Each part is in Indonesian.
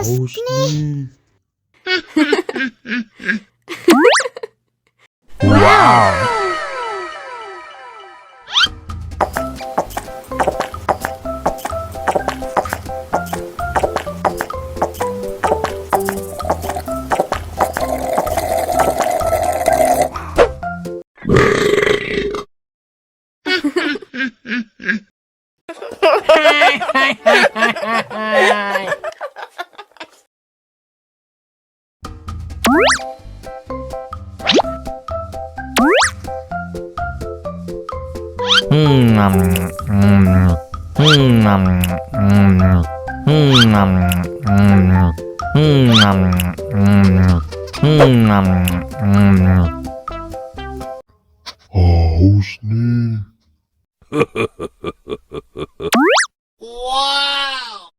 Haus nih. Wow. Haus nih. Wow!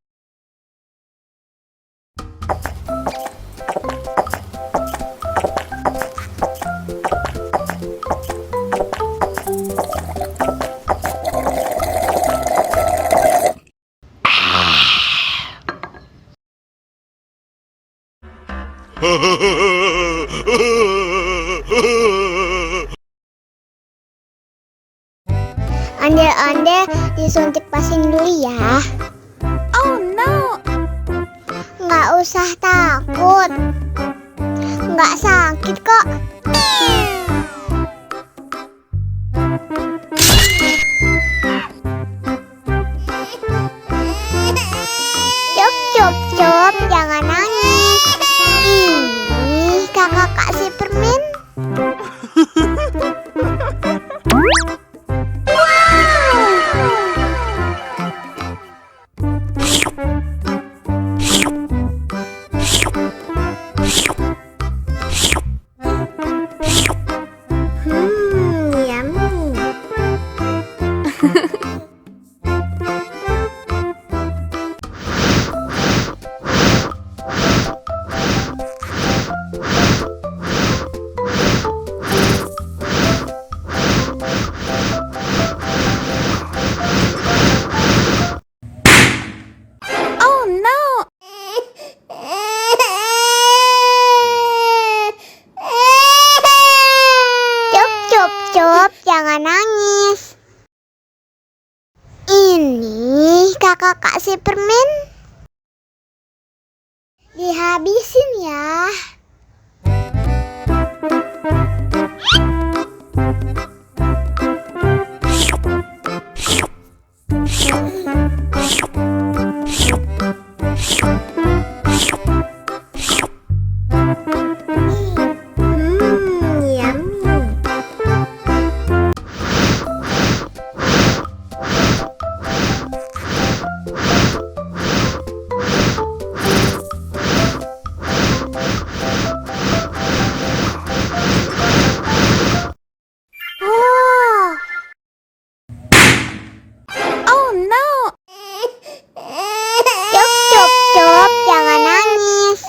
Ondel-ondel disuntik vaksin dulu ya. Oh no. Nggak usah takut. Nggak sakit kok. Cup, cup, cup, jangan nangis. Ini kakak kasih permen. Yummy. Oh no. Cup, cup, cup, jangan nangis. Ini kakak kasih permen. Dihabisin ya. Yummy. Oh. Oh no. Cup, cup, cup, jangan nangis.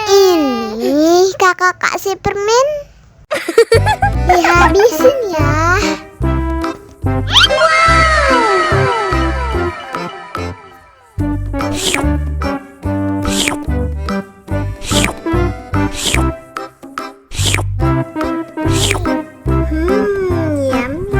Ini kakak kasih permen. Dihabisin ya. Yummy.